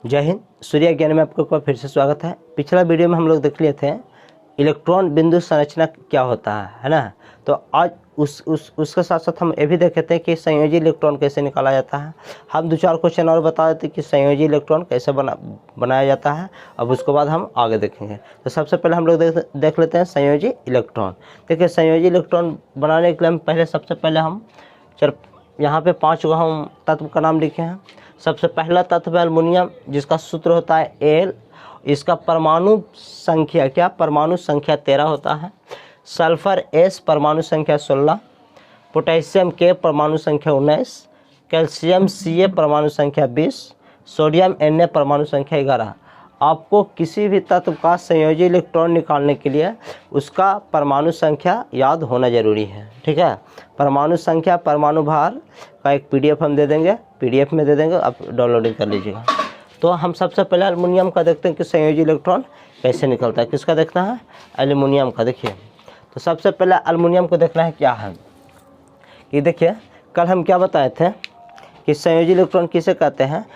जय हिंद। सूर्य ज्ञान में आपको एक बार फिर से स्वागत है। पिछला वीडियो में हम लोग देख लिए थे इलेक्ट्रॉन बिंदु संरचना क्या होता है ना। तो आज उसके साथ साथ हम ये भी देखे थे कि संयोजी इलेक्ट्रॉन कैसे निकाला जाता है। हम 2-4 क्वेश्चन और बता देते कि संयोजी इलेक्ट्रॉन कैसे बनाया जाता है। अब उसके बाद हम आगे देखेंगे। तो सबसे पहले हम लोग देख लेते हैं संयोजी इलेक्ट्रॉन। देखिए, संयोजी इलेक्ट्रॉन बनाने के लिए हम सबसे पहले हम यहाँ पे 5 गो हम तत्व का नाम लिखे हैं। सबसे पहला तत्व है एल्युमिनियम, जिसका सूत्र होता है एल। इसका परमाणु संख्या परमाणु संख्या 13 होता है। सल्फर एस परमाणु संख्या 16, पोटेशियम के परमाणु संख्या 19, कैल्शियम सी परमाणु संख्या 20, सोडियम Na परमाणु संख्या 11। आपको किसी भी तत्व का संयोजी इलेक्ट्रॉन निकालने के लिए उसका परमाणु संख्या याद होना जरूरी है, ठीक है। परमाणु संख्या परमाणु भार का एक PDF हम दे देंगे, PDF में दे देंगे, आप डाउनलोडिंग कर लीजिएगा। तो हम सबसे पहले एल्युमिनियम का देखते हैं कि संयोजी इलेक्ट्रॉन कैसे निकलता है। किसका देखना है? एल्युमिनियम का। देखिए, तो सबसे पहले एल्युमिनियम को देखना है क्या है कि देखिए, कल हम क्या बताए थे कि संयोजी इलेक्ट्रॉन किसे कहते हैं।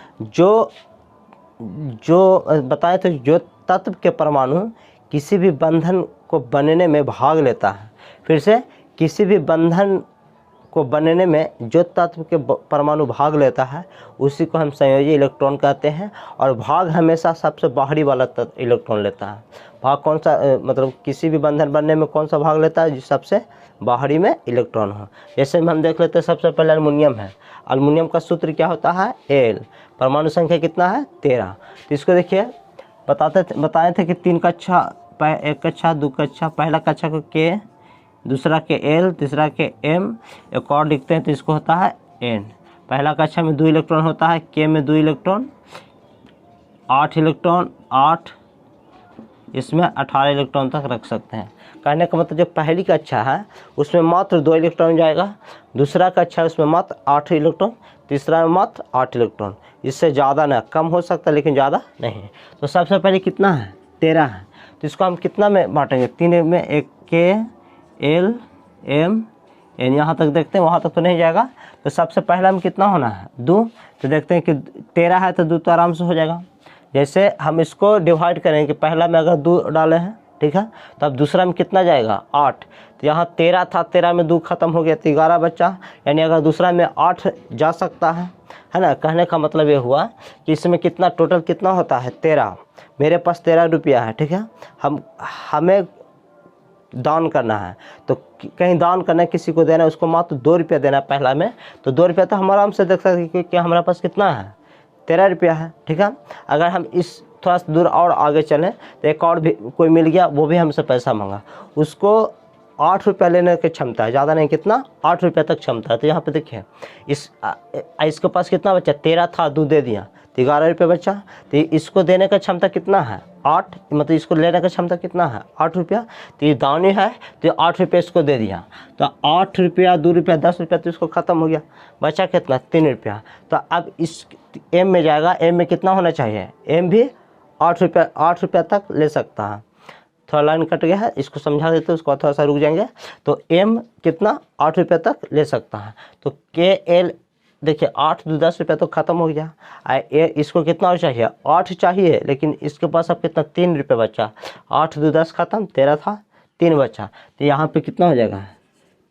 जो बताए थे, जो तत्व के परमाणु किसी भी बंधन को बनने में भाग लेता है। फिर से, किसी भी बंधन को बनने में जो तत्व के परमाणु भाग लेता है उसी को हम संयोजी इलेक्ट्रॉन कहते हैं। और भाग हमेशा सबसे बाहरी वाला तत्व इलेक्ट्रॉन लेता है। भाग कौन सा, मतलब किसी भी बंधन बनने में कौन सा भाग लेता है? जो सबसे बाहरी में इलेक्ट्रॉन हो। जैसे हम देख लेते हैं, सबसे पहले एल्युमिनियम है। एल्युमिनियम का सूत्र क्या होता है? एल। परमाणु संख्या कितना है? 13। तो इसको देखिए, बताए थे कि 3 कक्षा, 1 कक्षा 2 कक्षा, पहला कक्षा को के, दूसरा के एल, तीसरा के एम, एक और लिखते हैं तो इसको होता है एन। पहला कक्षा में 2 इलेक्ट्रॉन होता है, के में 2 इलेक्ट्रॉन, 8 इलेक्ट्रॉन, 8, इसमें 18 इलेक्ट्रॉन तक रख सकते हैं। कहने का मतलब जो पहली कक्षा है उसमें मात्र 2 इलेक्ट्रॉन जाएगा, दूसरा कक्षा है उसमें मात्र 8 इलेक्ट्रॉन, तीसरा में मात्र 8 इलेक्ट्रॉन। इससे ज़्यादा ना, कम हो सकता है लेकिन ज़्यादा नहीं। तो सबसे पहले कितना है? 13 है। तो इसको हम कितना में बांटेंगे? 3 में, एक के एल एम एन, यहाँ तक देखते हैं, वहाँ तक तो नहीं जाएगा। तो सबसे पहला में कितना होना है? 2। तो देखते हैं कि 13 है तो 2 तो आराम से हो जाएगा। जैसे हम इसको डिवाइड करेंगे कि पहला में अगर 2 डाले हैं, ठीक है, तो अब दूसरा में कितना जाएगा? 8। तो यहाँ 13 था, 13 में 2 खत्म हो गया तो 11 बचा। यानी अगर दूसरा में 8 जा सकता है ना। कहने का मतलब ये हुआ कि इसमें कितना टोटल कितना होता है? 13। मेरे पास 13 रुपया है, ठीक है। हमें दान करना है, तो कहीं दान करना है, किसी को देना है, उसको मात्र 2 रुपया देना है पहला में। तो 2 रुपया तो हम आराम से देख सकते हैं क्योंकि हमारे पास कितना है? 13 रुपया है, ठीक है। अगर हम इस थोड़ा सा दूर और आगे चलें तो एक और भी कोई मिल गया, वो भी हमसे पैसा मांगा, उसको 8 रुपया लेने की क्षमता है, ज़्यादा नहीं, कितना? 8 रुपया तक क्षमता है। तो यहाँ पे देखिए, इसके पास कितना बचा? 13 था, 2 दे दिया तो 11 रुपये बचा। तो इसको देने का क्षमता कितना है? 8, मतलब इसको लेने का क्षमता कितना है? 8 रुपया। तो ये दानी है तो 8 रुपये इसको दे दिया। तो 8 रुपया, 2 रुपया, 10 रुपया, तो इसको ख़त्म हो गया। बचा कितना? 3 रुपया। तो अब इस एम में जाएगा। एम में कितना होना चाहिए? एम भी 8 रुपया तक ले सकता है। थोड़ा लाइन कट गया है, इसको समझा देते हैं, उसको थोड़ा सा रुक जाएंगे। तो एम कितना? 8 रुपये तक ले सकता है। तो के एल देखिए, 8 2 10 रुपया तो ख़त्म हो गया। इसको कितना और चाहिए? 8 चाहिए, लेकिन इसके पास अब कितना? 3 रुपये बचा। 8 2 10 खत्म, 13 था, 3 बचा। तो यहाँ पे कितना हो जाएगा?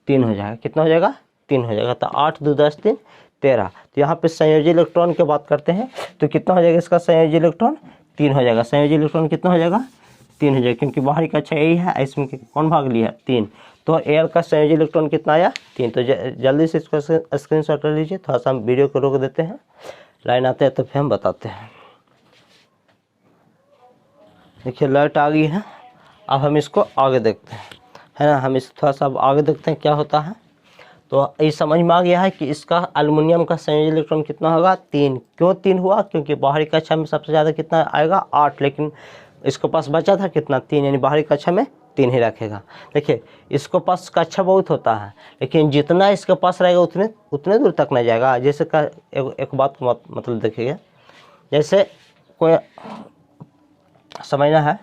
3 हो जाएगा। कितना हो जाएगा? 3 हो जाएगा। तो 8 2 10 3 13। तो यहाँ पे संयोजी इलेक्ट्रॉन की बात करते हैं तो कितना हो जाएगा इसका संयोजी इलेक्ट्रॉन? 3 हो जाएगा। संयोजी इलेक्ट्रॉन कितना हो जाएगा? 3 हो जाएगा, क्योंकि बाहरी कक्षा यही है, इसमें कौन भाग लिया? 3। तो एल का संयोजी इलेक्ट्रॉन कितना आया? 3। तो जल्दी से इसको स्क्रीनशॉट ले लीजिए। थोड़ा सा हम वीडियो को रोक देते हैं, लाइन आते हैं तो फिर हम बताते हैं। देखिए, लाइट आ गई है। अब हम इसको आगे देखते हैं, है ना। हम इस थोड़ा सा अब आगे देखते हैं क्या होता है। तो ये समझ में आ गया है कि इसका एल्युमिनियम का संयोजी इलेक्ट्रॉन कितना होगा? 3। क्यों 3 हुआ? क्योंकि बाहरी कक्षा में सबसे ज़्यादा कितना आएगा? 8, लेकिन इसके पास बचा था कितना? 3, यानी बाहरी कक्षा में 3 ही रखेगा। देखिए, इसके पास कक्षा बहुत होता है, लेकिन जितना इसके पास रहेगा उतने दूर तक नहीं जाएगा। जैसे का एक बात को मतलब देखिएगा, जैसे कोई समझना है,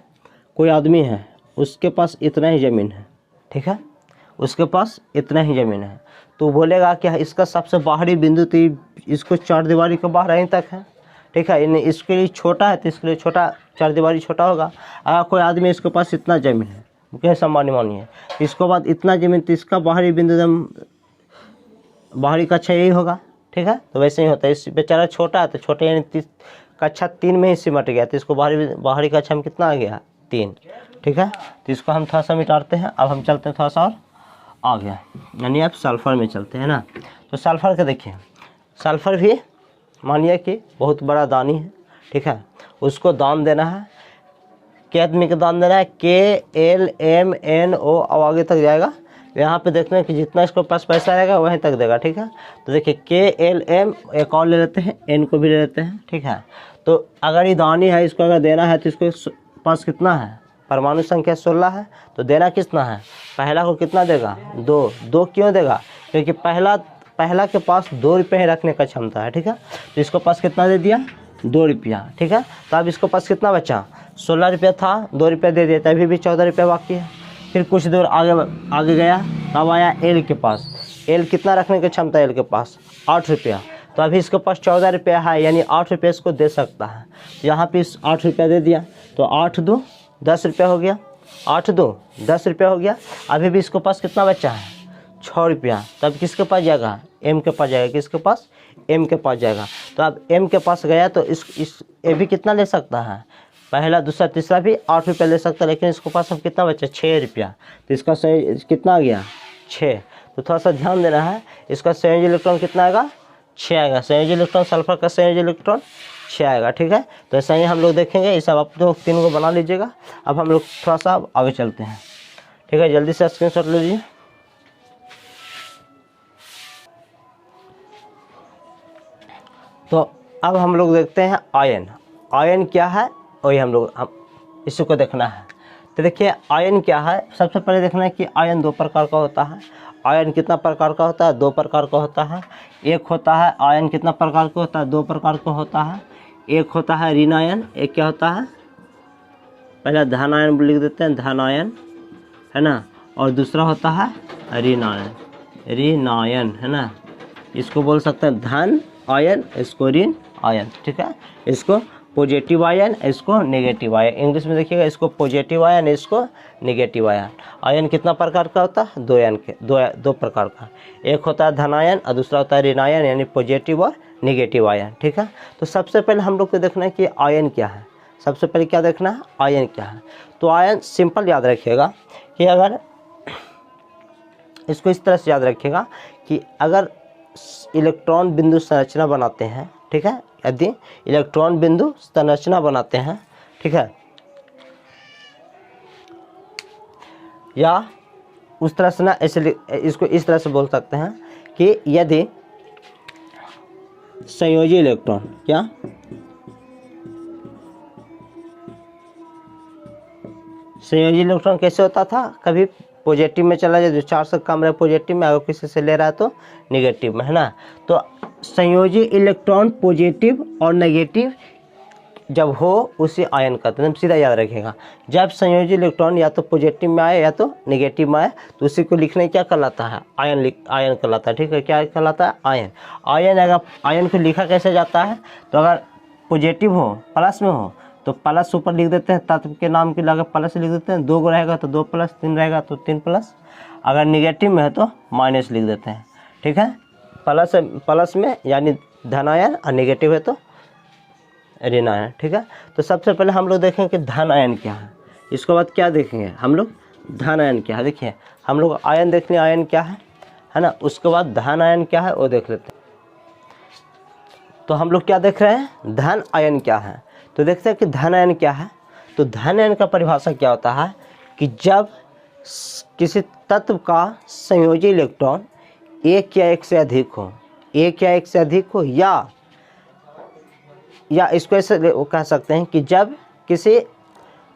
कोई आदमी है, उसके पास इतना ही ज़मीन है, ठीक है, उसके पास इतना ही ज़मीन है। तो बोलेगा कि इसका सबसे बाहरी बिंदु तो इसको 4 दीवारी के बाहर यहीं तक है, ठीक है। इसके लिए छोटा है तो इसके लिए छोटा चारदीवारी छोटा होगा। अगर कोई आदमी इसके पास इतना ज़मीन है, मुकेश अंबानी मानिए, इसके बाद इतना ज़मीन, तो इसका बाहरी बिंदु बाहरी कक्षा यही होगा, ठीक है। तो वैसे ही होता है, इस बेचारा छोटा है तो छोटे यानी कक्षा 3 में ही सिमट गया, तो इसको बाहरी कक्षा में कितना आ गया 3, ठीक है। तो इसको हम थोड़ा सा मिटाते हैं। अब हम चलते हैं थोड़ा सा और आ गया, यानी अब सल्फ़र में चलते हैं ना। तो सल्फ़र का देखिए, सल्फ़र भी मानिए कि बहुत बड़ा दानी है, ठीक है। उसको दान देना है, क्या आदमी को दान देना है, KLMNO अब आगे तक जाएगा। यहाँ पे देखते हैं कि जितना इसको पास पैसा आएगा वहीं तक देगा, ठीक है। तो देखिए KLM एक और ले लेते हैं, N को भी ले लेते हैं, ठीक है। तो अगर ये दानी है, इसको अगर देना है तो इसको पास कितना है, परमाणु संख्या 16 है, तो देना कितना है, पहला को कितना देगा 2 क्यों देगा, क्योंकि पहला के पास 2 रुपये ही रखने का क्षमता है, ठीक है। तो इसको पास कितना दे दिया 2 रुपया, ठीक है। तो अब इसको पास कितना बचा 16 रुपया था, 2 रुपया दे दिया, अभी भी 14 रुपया बाकी है। फिर कुछ दूर आगे गया, तब आया L के पास, L कितना रखने की क्षमता है L के पास 8 रुपया, तो अभी इसके पास 14 रुपया है, यानी 8 रुपये इसको दे सकता है। यहाँ पे 8 रुपया दे दिया, तो 8 2 10 रुपया हो गया, 8 2 10 रुपया हो गया। अभी भी इसके पास कितना बचा है 6 रुपया, तब किसके पास जाएगा M के पास जाएगा, किसके पास M के पास जाएगा। तो अब M के पास गया तो ये भी कितना ले सकता है, पहला दूसरा तीसरा भी 8 रुपया ले सकता है, लेकिन इसके पास अब कितना बचा 6 रुपया, तो इसका सही कितना आ गया 6। तो थोड़ा सा ध्यान देना है, इसका संयोजी इलेक्ट्रॉन कितना आएगा 6 आएगा, संयोजी इलेक्ट्रॉन सल्फर का संयोजी इलेक्ट्रॉन 6 आएगा, ठीक है। तो ऐसा ही हम लोग देखेंगे, ये सब आप लोग 3 को बना लीजिएगा। अब हम लोग थोड़ा सा आगे चलते हैं, ठीक है। जल्दी से स्क्रीनशॉट लीजिए। तो अब हम लोग देखते हैं आयन क्या है, वही हम इसी को देखना है। तो देखिए आयन क्या है, सबसे पहले देखना है कि आयन 2 प्रकार का होता है। आयन कितना प्रकार का होता है, 2 प्रकार का होता है। एक होता है आयन कितना प्रकार का होता है, 2 प्रकार का होता है। एक होता है ऋण आयन, एक क्या होता है, पहले धन आयन लिख देते हैं, धन आयन है ना, और दूसरा होता है ऋण आयन है ना। इसको बोल सकते हैं धन आयन, इसको ऋण आयन, ठीक है। इसको पॉजिटिव आयन, इसको नेगेटिव आयन, इंग्लिश में देखिएगा, इसको पॉजिटिव आयन, इसको नेगेटिव आयन। आयन कितना प्रकार का होता है, 2 आयन के 2 प्रकार का। एक होता है धन आयन और दूसरा होता है ऋण आयन, यानी पॉजिटिव और नेगेटिव आयन, ठीक है। तो सबसे पहले हम लोग को देखना है कि आयन क्या है। सबसे पहले क्या देखना है, आयन क्या है। तो आयन सिंपल याद रखिएगा कि अगर इसको इस तरह से याद रखिएगा कि अगर इलेक्ट्रॉन बिंदु संरचना बनाते हैं, ठीक है, यदि इलेक्ट्रॉन बिंदु संरचना बनाते हैं, ठीक है, या उस तरह से ना, ऐसे इसको इस तरह से बोल सकते हैं कि यदि संयोजी इलेक्ट्रॉन, क्या संयोजी इलेक्ट्रॉन कैसे होता था, कभी पॉजिटिव में चला जाए, जो 4 से कम रहे पॉजिटिव में, अगर किसी से ले रहा है तो निगेटिव में, है ना। तो संयोजी इलेक्ट्रॉन पॉजिटिव और नेगेटिव जब हो उसे आयन कहते हैं, सीधा याद रखिएगा। जब संयोजी इलेक्ट्रॉन या तो पॉजिटिव में आए या तो नेगेटिव में आए, तो उसी को लिखने क्या कहलाता है, आयन कहलाता है, ठीक है। क्या कहलाता है, आयन। अगर आयन को लिखा कैसे जाता है, तो अगर पॉजिटिव हो, प्लस में हो, तो प्लस ऊपर लिख देते हैं, तत्व के नाम की लगा प्लस लिख देते हैं, 2 रहेगा तो 2 प्लस, 3 रहेगा तो 3 प्लस। अगर निगेटिव में है तो माइनस लिख देते हैं, ठीक है। प्लस में यानी धन आयन और नेगेटिव है तो ऋण आयन, ठीक है। तो सबसे पहले हम लोग देखेंगे कि धन आयन क्या है, इसके बाद क्या देखेंगे हम लोग, धन आयन क्या है। देखिए हम लोग आयन देख लें, आयन क्या है ना, उसके बाद धन आयन क्या है वो देख लेते हैं। तो हम लोग क्या देख रहे हैं, धन आयन क्या है। तो देखते हैं कि धन आयन क्या है। तो धन आयन का परिभाषा क्या होता है कि जब किसी तत्व का संयोजी इलेक्ट्रॉन एक या एक से अधिक हो, एक या एक से अधिक हो, या इसको ऐसे कह सकते हैं कि जब किसी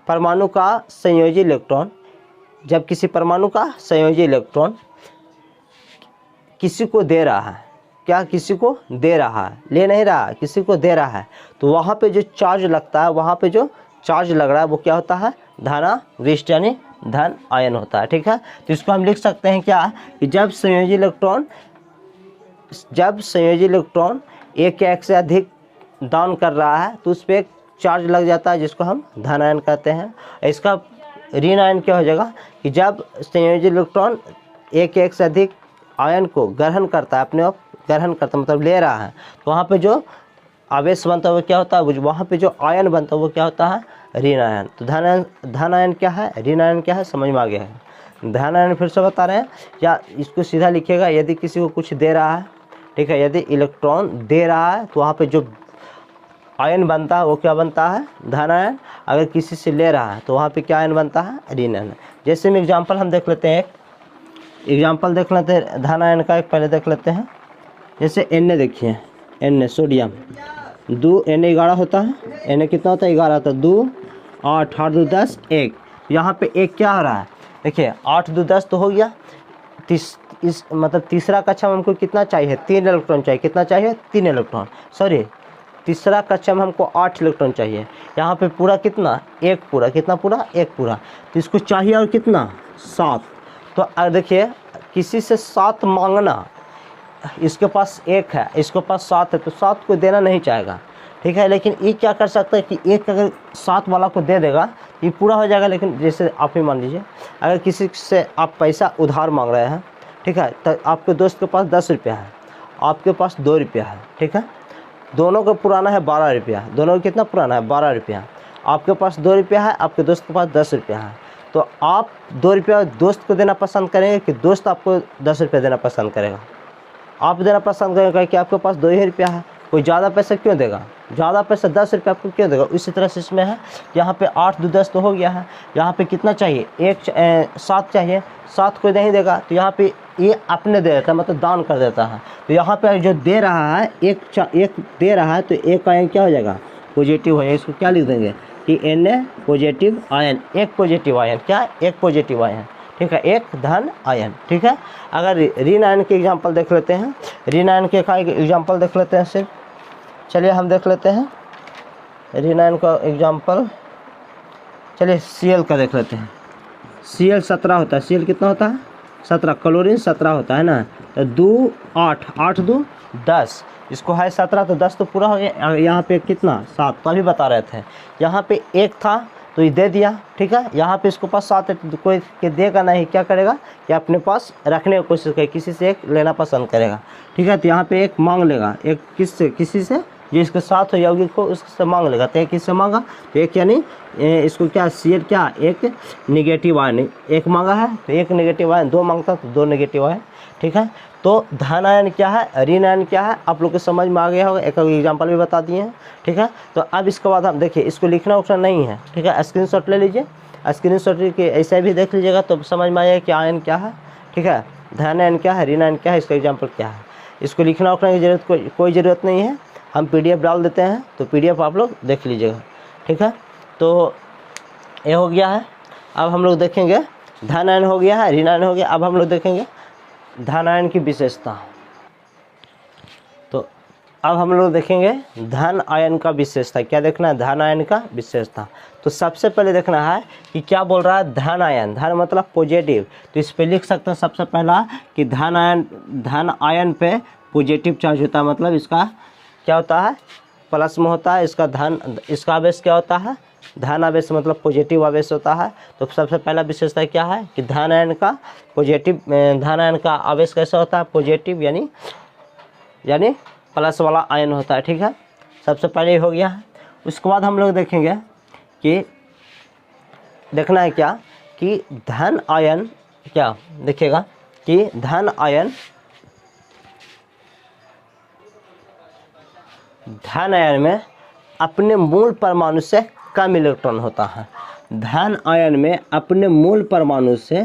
परमाणु का संयोजी इलेक्ट्रॉन, जब किसी परमाणु का संयोजी इलेक्ट्रॉन किसी को दे रहा है, क्या किसी को दे रहा है, ले नहीं रहा है, किसी को दे रहा है, तो वहाँ पे जो चार्ज लगता है, वहाँ पे जो चार्ज लग रहा है वो क्या होता है, धनाविष्ट यानी धन आयन होता है, ठीक है। तो इसको हम लिख सकते हैं क्या कि जब संयोजी इलेक्ट्रॉन एक या एक से अधिक दान कर रहा है तो उस पर एक चार्ज लग जाता है जिसको हम धन आयन कहते हैं। इसका ऋण आयन क्या हो जाएगा कि जब संयोजी इलेक्ट्रॉन एक से अधिक आयन को ग्रहण करता है, अपने आप ग्रहण करता है मतलब ले रहा है, तो वहाँ पे जो आवेश बनता है वो क्या होता है, वहाँ पे जो आयन बनता है वो क्या होता है, ऋण आयन। तो धन आयन क्या है, ऋण आयन क्या है, समझ में आ गया है। धन आयन फिर से बता रहे हैं, या इसको सीधा लिखिएगा, यदि किसी को कुछ दे रहा है, ठीक है, यदि इलेक्ट्रॉन दे रहा है तो वहाँ पे जो आयन बनता है वो क्या बनता है, धन आयन। अगर किसी से ले रहा है तो वहाँ पे क्या आयन बनता है, ऋण आयन। जैसे में एग्जांपल हम देख लेते हैं, एक एग्जांपल देख लेते हैं धन आयन का, एक पहले देख लेते हैं। जैसे Na देखिए, Na सोडियम 2 Na11 होता है, Na कितना होता है, 11 होता है, 2 8 8 2 10 1। यहाँ पे एक क्या हो रहा है, देखिए 8 2 10 तो हो गया। इस मतलब तीसरा कक्षा में हमको कितना चाहिए, 3 इलेक्ट्रॉन चाहिए। कितना चाहिए, 3 इलेक्ट्रॉन, सॉरी तीसरा कक्षा में हमको 8 इलेक्ट्रॉन चाहिए। यहाँ पे पूरा कितना, एक पूरा, कितना पूरा, एक पूरा। तो इसको चाहिए और कितना, 7। तो देखिए किसी से 7 मांगना, इसके पास 1 है, इसके पास 7 है, तो 7 को देना नहीं चाहेगा, ठीक है। लेकिन ये क्या कर सकता है कि एक अगर 7 वाला को दे देगा ये पूरा हो जाएगा। लेकिन जैसे आप ही मान लीजिए, अगर किसी से आप पैसा उधार मांग रहे हैं, ठीक है, तो आपके दोस्त के पास 10 रुपया है, आपके पास 2 रुपया है, ठीक है, दोनों का पुराना है 12 रुपया, दोनों का कितना पुराना है, 12 रुपया। आपके पास 2 रुपया है, आपके दोस्त के पास 10 रुपया है, तो आप 2 रुपया दोस्त को देना पसंद करेंगे कि दोस्त आपको 10 रुपया देना पसंद करेगा, आप देना पसंद करेंगे कि आपके पास 2 ही रुपया है। कोई ज़्यादा पैसा क्यों देगा, ज़्यादा पैसा 10 रुपया आपको क्यों देगा। इसी तरह से इसमें है, यहाँ पे 8 2 10 तो हो गया है, यहाँ पे कितना चाहिए, 7 चाहिए, 7 कोई नहीं देगा, तो यहाँ पे ये अपने दे देता है, मतलब दान कर देता है। तो यहाँ पे जो दे रहा है, एक दे रहा है, तो एक आयन क्या हो जाएगा, पॉजिटिव हो जाएगा। इसको क्या लिख देंगे कि Na पॉजिटिव आयन, एक पॉजिटिव आयन, क्या, एक पॉजिटिव आयन, ठीक है, एक धन आयन, ठीक है। अगर ऋण आयन के एग्जांपल देख लेते हैं, ऋण आयन के का एग्जांपल देख लेते हैं सिर्फ, चलिए हम देख लेते हैं ऋण आयन का एग्जांपल। चलिए Cl का देख लेते हैं। Cl 17 होता है, Cl कितना होता है, 17, क्लोरीन 17 होता है ना। तो 2 8 8 2 10, इसको है 17 तो 10 तो पूरा हो गया। यहाँ पे कितना, 7, तो अभी बता रहे थे, यहाँ पे 1 था तो ये दे दिया, ठीक है। यहाँ पे इसको पास 7 है तो कोई के देगा नहीं, क्या करेगा कि अपने पास रखने की कोशिश करेगा, किसी से एक लेना पसंद करेगा, ठीक है। तो यहाँ पे एक मांग लेगा, एक किससे, किसी से जो इसके साथ हो यौगिक को उससे मांग लेगा। तो एक किससे मांगा, तो एक यानी इसको क्या, Cl क्या, एक निगेटिव आयन, एक मांगा है तो एक निगेटिव आयन, 2 मांगता तो 2 निगेटिव आयन, ठीक है। तो धन आयन क्या है, ऋण आयन क्या है, आप लोग को समझ में आ गया होगा, एक एग्जांपल भी बता दिए हैं, ठीक है। तो अब इसके बाद हम देखिए, इसको लिखना उठना नहीं है, ठीक है, स्क्रीनशॉट ले लीजिए, स्क्रीनशॉट के ऐसे भी देख लीजिएगा तो समझ में आएगा कि आयन क्या है, ठीक है, धन आयन क्या है, ऋण आयन क्या है, इसका एग्जाम्पल क्या है। इसको लिखना उठना की जरूरत कोई ज़रूरत नहीं है, हम PDF डाल देते हैं तो PDF आप लोग देख लीजिएगा, ठीक है। तो ये हो गया है। अब हम लोग देखेंगे धन आयन हो गया है, ऋण आयन हो गया। अब हम लोग देखेंगे धन आयन की विशेषता। तो अब हम लोग देखेंगे धन आयन का विशेषता, क्या देखना है, धन आयन का विशेषता। तो सबसे पहले देखना है कि क्या बोल रहा है, धन आयन, धन मतलब पॉजिटिव, तो इस पे लिख सकते हैं सबसे पहला कि धन आयन पे पॉजिटिव चार्ज होता है, मतलब इसका क्या होता है, प्लस में होता है। इसका इसका आवेश क्या होता है, धन आवेश, मतलब पॉजिटिव आवेश होता है। तो सबसे पहला विशेषता क्या है कि धन आयन का पॉजिटिव, धन आयन का आवेश कैसा होता है, पॉजिटिव यानी प्लस वाला आयन होता है, ठीक है। सबसे पहले हो गया है। उसके बाद हम लोग देखेंगे कि देखना है क्या कि धन आयन, क्या देखिएगा कि धन आयन में अपने मूल परमाणु से कम इलेक्ट्रॉन होता है। धन आयन में अपने मूल परमाणु से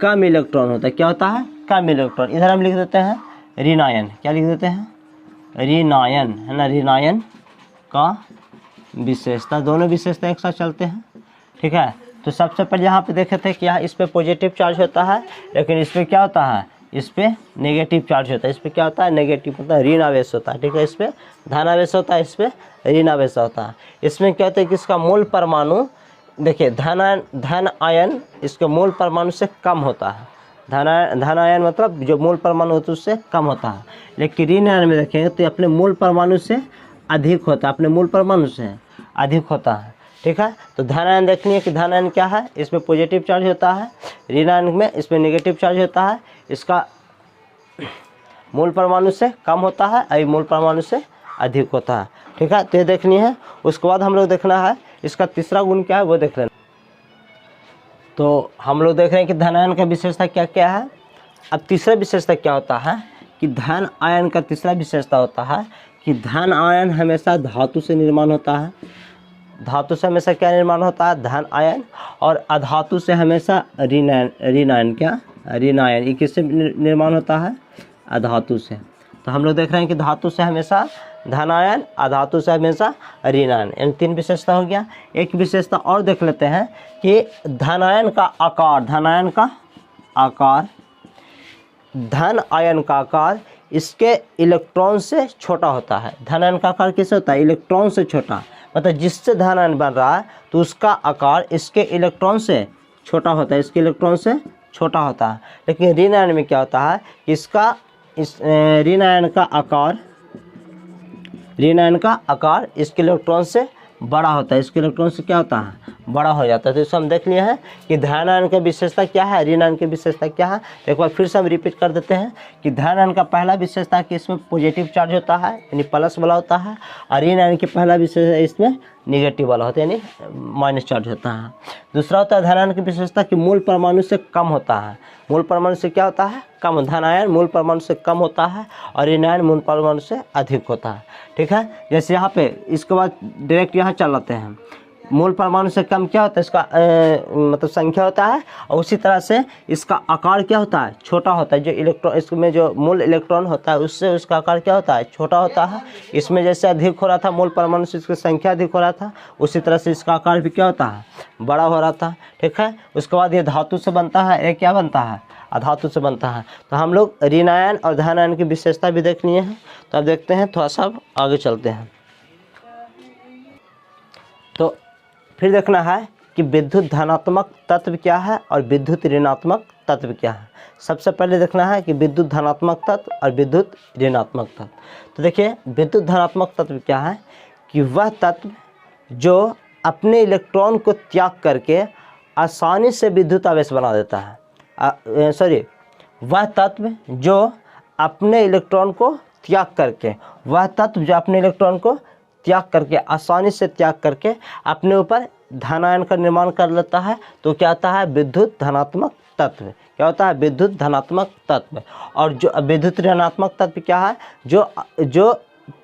कम इलेक्ट्रॉन होता है। क्या होता है, कम इलेक्ट्रॉन। इधर हम लिख देते हैं ऋण आयन, क्या लिख देते हैं, ऋण आयन, है ना। ऋण आयन का विशेषता, दोनों विशेषता एक साथ चलते हैं, ठीक है। तो सबसे पहले यहाँ पे देखे थे कि यहाँ इस पे पॉजिटिव चार्ज होता है, लेकिन इस पे क्या होता है, इस पे नेगेटिव चार्ज होता है। इस पे क्या होता है, नेगेटिव होता है, ऋण आवेश होता है, ठीक है। इस पे धन आवेश होता है, इस पे ऋण आवेश होता है। इसमें क्या होता है कि इसका मूल परमाणु, देखिए धन आयन इसके मूल परमाणु से कम होता है। धन आयन मतलब जो मूल परमाणु होता है उससे कम होता है, लेकिन ऋण आयन में देखेंगे तो अपने मूल परमाणु से अधिक होता है, अपने मूल परमाणु से अधिक होता है। ठीक है, तो धन आयन देखनी है कि धन आयन क्या है, इसमें पॉजिटिव चार्ज होता है, ऋण आयन में इसमें नेगेटिव चार्ज होता है, इसका मूल परमाणु से कम होता है और मूल परमाणु से अधिक होता है। ठीक है, तो ये देखनी है। उसके बाद हम लोग देखना है इसका तीसरा गुण क्या है वो देख लेना। तो हम लोग देख रहे हैं कि धन आयन का विशेषता क्या क्या है। अब तीसरा विशेषता क्या होता है कि धन आयन का तीसरा विशेषता होता है कि धन आयन हमेशा धातु से निर्माण होता है। धातु से हमेशा क्या निर्माण होता है, धन आयन, और अधातु से हमेशा ऋण आयन क्या, ऋण आयन। ये किससे निर्माण होता है, अधातु से। तो हम लोग देख रहे हैं कि धातु से हमेशा धन आयन, अधातु से हमेशा ऋण आयन, इन तीन विशेषता हो गया। एक विशेषता और देख लेते हैं कि धन आयन का आकार, धन आयन का आकार, धन आयन का आकार इसके इलेक्ट्रॉन से छोटा होता है। धन आयन का आकार किससे होता है, इलेक्ट्रॉन से छोटा, मतलब जिससे धन आयन बन रहा है तो उसका आकार इसके इलेक्ट्रॉन से छोटा होता है, इसके इलेक्ट्रॉन से छोटा होता है। लेकिन ऋण आयन में क्या होता है कि इसका ऋण आयन का आकार इसके इलेक्ट्रॉन से बड़ा होता है, इसके इलेक्ट्रॉन से क्या होता है, बड़ा हो जाता है। तो इसको हम देख लिए हैं कि धन आयन की विशेषता क्या है, ऋण आयन की विशेषता क्या है। तो एक बार फिर से हम रिपीट कर देते हैं कि धन आयन का पहला विशेषता है कि इसमें पॉजिटिव चार्ज होता है यानी प्लस वाला होता है, और ऋण आयन की पहला विशेषता इसमें निगेटिव वाला होता है यानी माइनस चार्ज होता है। दूसरा होता है धन आयन की विशेषता कि मूल परमाणु से कम होता है। मूल परमाणु से क्या होता है, कम। धन आयन मूल परमाणु से कम होता है और ऋण आयन मूल परमाणु से अधिक होता है। ठीक है, जैसे यहाँ पे इसके बाद डायरेक्ट यहाँ चल आते हैं। मूल परमाणु से कम क्या होता है, इसका मतलब संख्या होता है, और उसी तरह से इसका आकार क्या होता है, छोटा होता है। जो इलेक्ट्रॉन, इसमें जो मूल इलेक्ट्रॉन होता है उससे उसका आकार क्या होता है, छोटा होता है। इसमें जैसे अधिक हो रहा था मूल परमाणु से इसकी संख्या अधिक हो रहा था, उसी तरह से इसका आकार भी क्या होता है, बड़ा हो रहा था। ठीक है, उसके बाद ये धातु से बनता है, ये क्या बनता है, अधातु से बनता है। तो हम लोग ऋण आयन और धन आयन की विशेषता भी देखनी है। तो अब देखते हैं, थोड़ा सा आगे चलते हैं। तो फिर देखना है कि विद्युत धनात्मक तत्व क्या है और विद्युत ऋणात्मक तत्व क्या है। सबसे पहले देखना है कि विद्युत धनात्मक तत्व और विद्युत ऋणात्मक तत्व। तो देखिए, विद्युत धनात्मक तत्व क्या है कि वह तत्व जो अपने इलेक्ट्रॉन को त्याग करके आसानी से विद्युत आवेश बना देता है। वह तत्व जो अपने इलेक्ट्रॉन को त्याग करके, वह तत्व जो अपने इलेक्ट्रॉन को त्याग करके, आसानी से त्याग करके अपने ऊपर धन आयन का निर्माण कर लेता है, तो क्या होता है, विद्युत धनात्मक तत्व। क्या होता है, विद्युत धनात्मक तत्व। और जो विद्युत ऋणात्मक तत्व क्या है, जो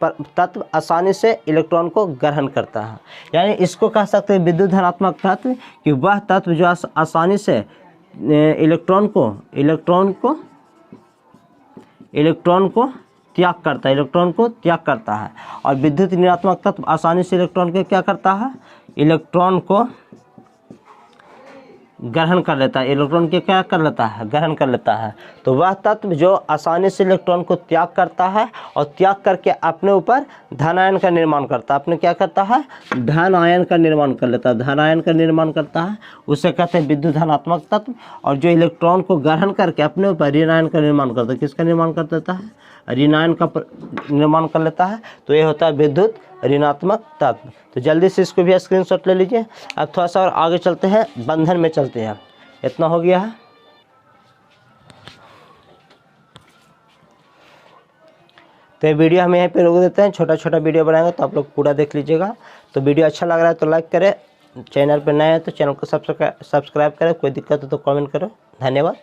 तत्व आसानी से इलेक्ट्रॉन को ग्रहण करता है। यानी इसको कह सकते हैं विद्युत धनात्मक तत्व कि वह तत्व जो आसानी से इलेक्ट्रॉन को त्याग करता है। और विद्युत ऋणात्मक तत्व आसानी से इलेक्ट्रॉन को क्या करता है, इलेक्ट्रॉन को ग्रहण कर लेता है, इलेक्ट्रॉन के क्या कर लेता है, ग्रहण कर लेता है। तो वह तत्व जो आसानी से इलेक्ट्रॉन को त्याग करता है और त्याग करके अपने ऊपर धन आयन का निर्माण करता है, अपने क्या करता है, धन आयन का निर्माण कर लेता है, धन आयन का निर्माण करता है, उसे कहते हैं विद्युत धनात्मक तत्व। और जो इलेक्ट्रॉन को ग्रहण करके अपने ऊपर ऋण आयन का निर्माण करता है, किसका निर्माण कर देता है, ऋण आयन का निर्माण कर लेता है, तो ये होता है विद्युत ऋणात्मक तत्व। तो जल्दी से इसको भी स्क्रीनशॉट ले लीजिए। अब थोड़ा सा और आगे चलते हैं, बंधन में चलते हैं। इतना हो गया है। तो ये वीडियो हम यहीं पे रोक देते हैं, छोटा छोटा वीडियो बनाएंगे तो आप लोग पूरा देख लीजिएगा। तो वीडियो अच्छा लग रहा है तो लाइक करें, चैनल पर नए हैं तो चैनल को सब्सक्राइब करें, कोई दिक्कत हो तो कमेंट करो। धन्यवाद।